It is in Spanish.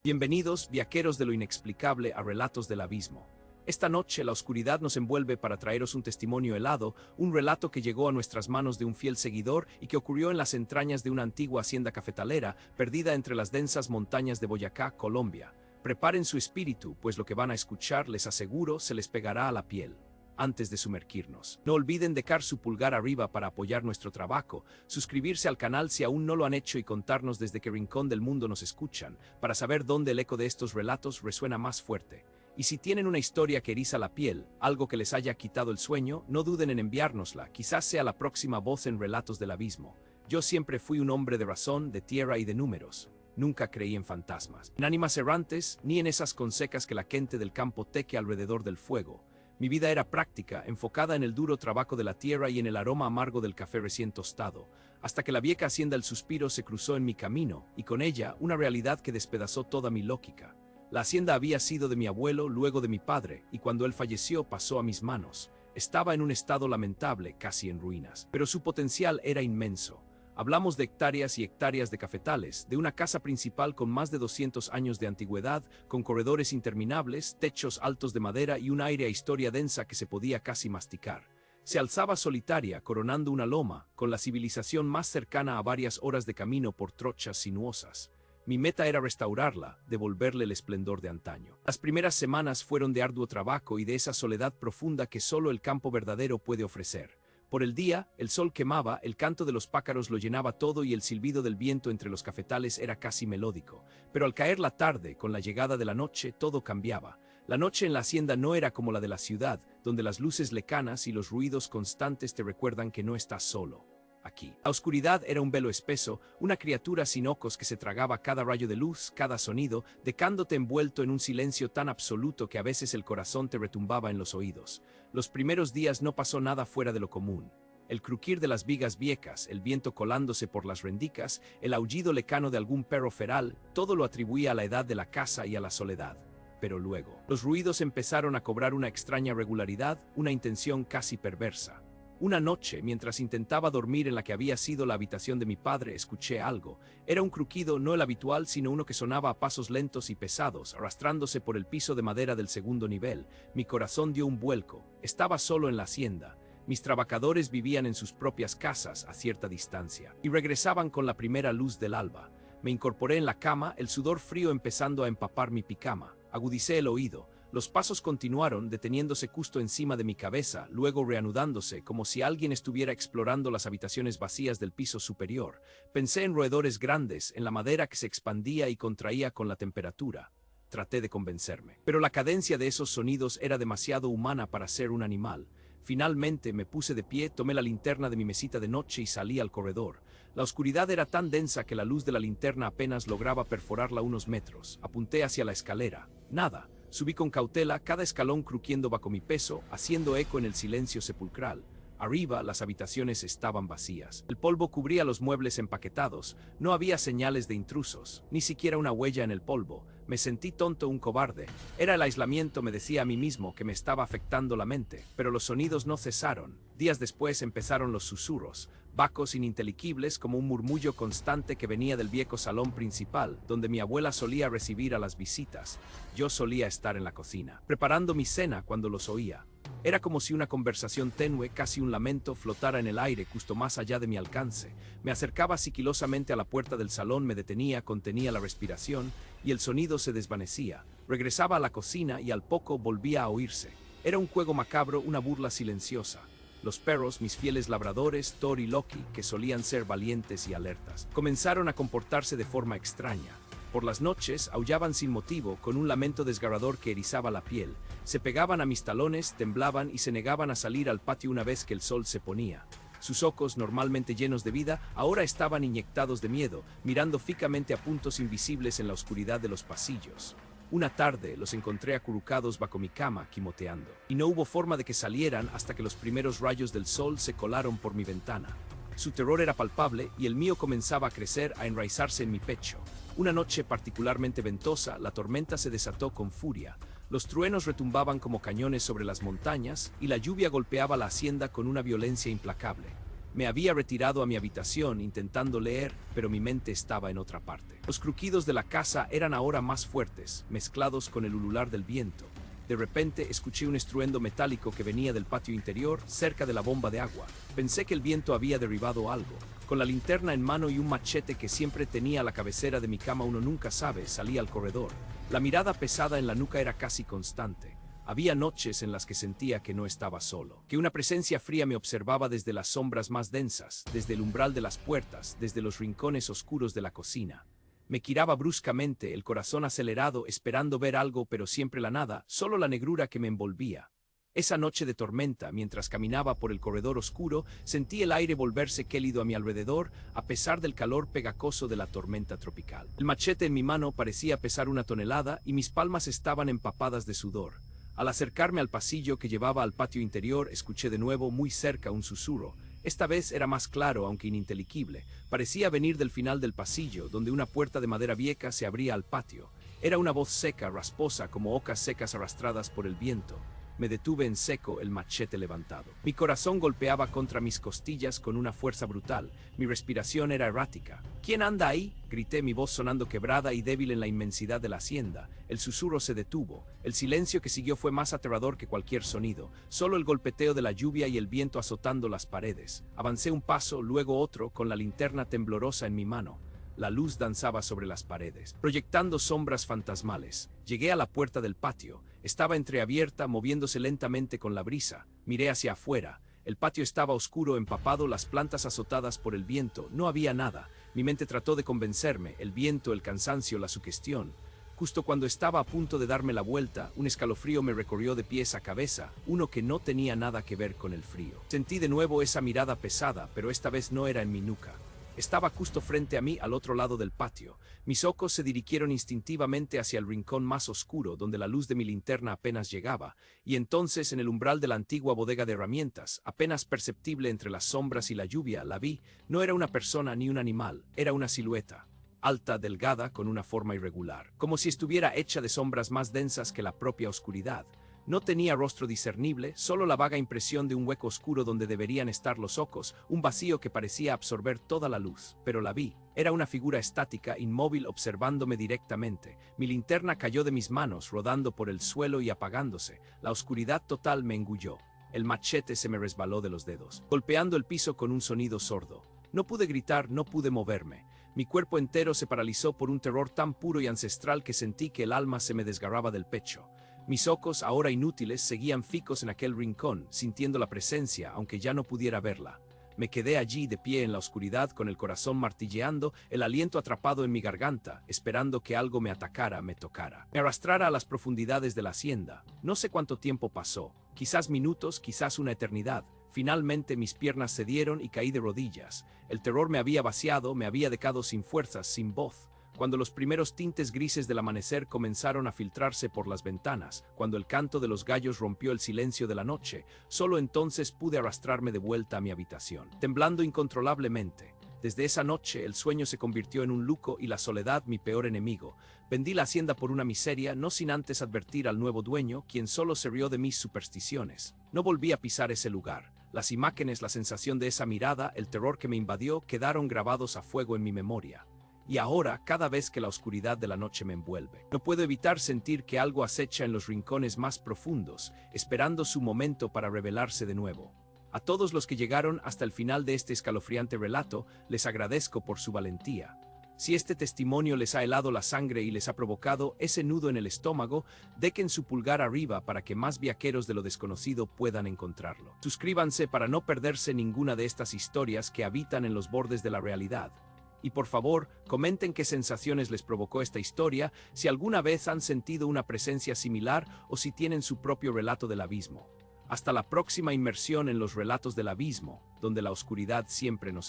Bienvenidos, viajeros de lo inexplicable, a Relatos del Abismo. Esta noche la oscuridad nos envuelve para traeros un testimonio helado, un relato que llegó a nuestras manos de un fiel seguidor y que ocurrió en las entrañas de una antigua hacienda cafetalera, perdida entre las densas montañas de Boyacá, Colombia. Preparen su espíritu, pues lo que van a escuchar, les aseguro, se les pegará a la piel. Antes de sumergirnos, no olviden dejar su pulgar arriba para apoyar nuestro trabajo, suscribirse al canal si aún no lo han hecho y contarnos desde qué rincón del mundo nos escuchan, para saber dónde el eco de estos relatos resuena más fuerte. Y si tienen una historia que eriza la piel, algo que les haya quitado el sueño, no duden en enviárnosla, quizás sea la próxima voz en Relatos del Abismo. Yo siempre fui un hombre de razón, de tierra y de números. Nunca creí en fantasmas, en ánimas errantes, ni en esas consecas que la gente del campo teque alrededor del fuego. Mi vida era práctica, enfocada en el duro trabajo de la tierra y en el aroma amargo del café recién tostado, hasta que la vieja hacienda El Suspiro se cruzó en mi camino, y con ella una realidad que despedazó toda mi lógica. La hacienda había sido de mi abuelo, luego de mi padre, y cuando él falleció pasó a mis manos. Estaba en un estado lamentable, casi en ruinas, pero su potencial era inmenso. Hablamos de hectáreas y hectáreas de cafetales, de una casa principal con más de 200 años de antigüedad, con corredores interminables, techos altos de madera y un aire a historia densa que se podía casi masticar. Se alzaba solitaria, coronando una loma, con la civilización más cercana a varias horas de camino por trochas sinuosas. Mi meta era restaurarla, devolverle el esplendor de antaño. Las primeras semanas fueron de arduo trabajo y de esa soledad profunda que solo el campo verdadero puede ofrecer. Por el día, el sol quemaba, el canto de los pájaros lo llenaba todo y el silbido del viento entre los cafetales era casi melódico. Pero al caer la tarde, con la llegada de la noche, todo cambiaba. La noche en la hacienda no era como la de la ciudad, donde las luces lejanas y los ruidos constantes te recuerdan que no estás solo. Aquí, la oscuridad era un velo espeso, una criatura sin ojos que se tragaba cada rayo de luz, cada sonido, dejándote envuelto en un silencio tan absoluto que a veces el corazón te retumbaba en los oídos. Los primeros días no pasó nada fuera de lo común. El crujir de las vigas viejas, el viento colándose por las rendicas, el aullido lejano de algún perro feral, todo lo atribuía a la edad de la casa y a la soledad. Pero luego, los ruidos empezaron a cobrar una extraña regularidad, una intención casi perversa. Una noche, mientras intentaba dormir en la que había sido la habitación de mi padre, escuché algo. Era un crujido no el habitual, sino uno que sonaba a pasos lentos y pesados, arrastrándose por el piso de madera del segundo nivel. Mi corazón dio un vuelco. Estaba solo en la hacienda. Mis trabajadores vivían en sus propias casas, a cierta distancia, y regresaban con la primera luz del alba. Me incorporé en la cama, el sudor frío empezando a empapar mi picama. Agudicé el oído. Los pasos continuaron, deteniéndose justo encima de mi cabeza, luego reanudándose, como si alguien estuviera explorando las habitaciones vacías del piso superior. Pensé en roedores grandes, en la madera que se expandía y contraía con la temperatura. Traté de convencerme. Pero la cadencia de esos sonidos era demasiado humana para ser un animal. Finalmente me puse de pie, tomé la linterna de mi mesita de noche y salí al corredor. La oscuridad era tan densa que la luz de la linterna apenas lograba perforarla unos metros. Apunté hacia la escalera. Nada. Subí con cautela, cada escalón crujiendo bajo mi peso, haciendo eco en el silencio sepulcral. Arriba, las habitaciones estaban vacías. El polvo cubría los muebles empaquetados. No había señales de intrusos, ni siquiera una huella en el polvo. Me sentí tonto, un cobarde. Era el aislamiento, me decía a mí mismo, que me estaba afectando la mente. Pero los sonidos no cesaron. Días después empezaron los susurros, vacos ininteligibles como un murmullo constante que venía del viejo salón principal, donde mi abuela solía recibir a las visitas. Yo solía estar en la cocina, preparando mi cena cuando los oía. Era como si una conversación tenue, casi un lamento, flotara en el aire justo más allá de mi alcance. Me acercaba sigilosamente a la puerta del salón, me detenía, contenía la respiración, y el sonido se desvanecía. Regresaba a la cocina y al poco volvía a oírse. Era un juego macabro, una burla silenciosa. Los perros, mis fieles labradores, Thor y Loki, que solían ser valientes y alertas, comenzaron a comportarse de forma extraña. Por las noches aullaban sin motivo, con un lamento desgarrador que erizaba la piel. Se pegaban a mis talones, temblaban y se negaban a salir al patio una vez que el sol se ponía. Sus ojos, normalmente llenos de vida, ahora estaban inyectados de miedo, mirando fijamente a puntos invisibles en la oscuridad de los pasillos. Una tarde los encontré acurrucados bajo mi cama, gimoteando, y no hubo forma de que salieran hasta que los primeros rayos del sol se colaron por mi ventana. Su terror era palpable y el mío comenzaba a crecer, a enraizarse en mi pecho. Una noche particularmente ventosa, la tormenta se desató con furia. Los truenos retumbaban como cañones sobre las montañas y la lluvia golpeaba la hacienda con una violencia implacable. Me había retirado a mi habitación intentando leer, pero mi mente estaba en otra parte. Los crujidos de la casa eran ahora más fuertes, mezclados con el ulular del viento. De repente escuché un estruendo metálico que venía del patio interior, cerca de la bomba de agua. Pensé que el viento había derribado algo. Con la linterna en mano y un machete que siempre tenía a la cabecera de mi cama, uno nunca sabe, salí al corredor. La mirada pesada en la nuca era casi constante. Había noches en las que sentía que no estaba solo, que una presencia fría me observaba desde las sombras más densas, desde el umbral de las puertas, desde los rincones oscuros de la cocina. Me giraba bruscamente, el corazón acelerado, esperando ver algo, pero siempre la nada, solo la negrura que me envolvía. Esa noche de tormenta, mientras caminaba por el corredor oscuro, sentí el aire volverse gélido a mi alrededor, a pesar del calor pegajoso de la tormenta tropical. El machete en mi mano parecía pesar 1 tonelada y mis palmas estaban empapadas de sudor. Al acercarme al pasillo que llevaba al patio interior, escuché de nuevo muy cerca un susurro. Esta vez era más claro, aunque ininteligible. Parecía venir del final del pasillo, donde una puerta de madera vieja se abría al patio. Era una voz seca, rasposa, como ocas secas arrastradas por el viento. Me detuve en seco, el machete levantado. Mi corazón golpeaba contra mis costillas con una fuerza brutal. Mi respiración era errática. ¿Quién anda ahí?, grité, mi voz sonando quebrada y débil en la inmensidad de la hacienda. El susurro se detuvo. El silencio que siguió fue más aterrador que cualquier sonido. Solo el golpeteo de la lluvia y el viento azotando las paredes. Avancé un paso, luego otro, con la linterna temblorosa en mi mano. La luz danzaba sobre las paredes, proyectando sombras fantasmales. Llegué a la puerta del patio. Estaba entreabierta, moviéndose lentamente con la brisa. Miré hacia afuera. El patio estaba oscuro, empapado, las plantas azotadas por el viento. No había nada. Mi mente trató de convencerme. El viento, el cansancio, la sugestión. Justo cuando estaba a punto de darme la vuelta, un escalofrío me recorrió de pies a cabeza, uno que no tenía nada que ver con el frío. Sentí de nuevo esa mirada pesada, pero esta vez no era en mi nuca. Estaba justo frente a mí, al otro lado del patio. Mis ojos se dirigieron instintivamente hacia el rincón más oscuro, donde la luz de mi linterna apenas llegaba, y entonces en el umbral de la antigua bodega de herramientas, apenas perceptible entre las sombras y la lluvia, la vi. No era una persona ni un animal, era una silueta. Alta, delgada, con una forma irregular, como si estuviera hecha de sombras más densas que la propia oscuridad. No tenía rostro discernible, solo la vaga impresión de un hueco oscuro donde deberían estar los ojos, un vacío que parecía absorber toda la luz. Pero la vi. Era una figura estática, inmóvil, observándome directamente. Mi linterna cayó de mis manos, rodando por el suelo y apagándose. La oscuridad total me engulló. El machete se me resbaló de los dedos, golpeando el piso con un sonido sordo. No pude gritar, no pude moverme. Mi cuerpo entero se paralizó por un terror tan puro y ancestral que sentí que el alma se me desgarraba del pecho. Mis ojos, ahora inútiles, seguían fijos en aquel rincón, sintiendo la presencia, aunque ya no pudiera verla. Me quedé allí de pie en la oscuridad, con el corazón martilleando, el aliento atrapado en mi garganta, esperando que algo me atacara, me tocara, me arrastrara a las profundidades de la hacienda. No sé cuánto tiempo pasó, quizás minutos, quizás una eternidad. Finalmente mis piernas cedieron y caí de rodillas. El terror me había vaciado, me había dejado sin fuerzas, sin voz. Cuando los primeros tintes grises del amanecer comenzaron a filtrarse por las ventanas, cuando el canto de los gallos rompió el silencio de la noche, solo entonces pude arrastrarme de vuelta a mi habitación, temblando incontrolablemente. Desde esa noche el sueño se convirtió en un lujo y la soledad mi peor enemigo. Vendí la hacienda por una miseria, no sin antes advertir al nuevo dueño, quien solo se rió de mis supersticiones. No volví a pisar ese lugar. Las imágenes, la sensación de esa mirada, el terror que me invadió, quedaron grabados a fuego en mi memoria. Y ahora, cada vez que la oscuridad de la noche me envuelve, no puedo evitar sentir que algo acecha en los rincones más profundos, esperando su momento para revelarse de nuevo. A todos los que llegaron hasta el final de este escalofriante relato, les agradezco por su valentía. Si este testimonio les ha helado la sangre y les ha provocado ese nudo en el estómago, dejen su pulgar arriba para que más viajeros de lo desconocido puedan encontrarlo. Suscríbanse para no perderse ninguna de estas historias que habitan en los bordes de la realidad. Y por favor, comenten qué sensaciones les provocó esta historia, si alguna vez han sentido una presencia similar o si tienen su propio relato del abismo. Hasta la próxima inmersión en los relatos del abismo, donde la oscuridad siempre nos espera.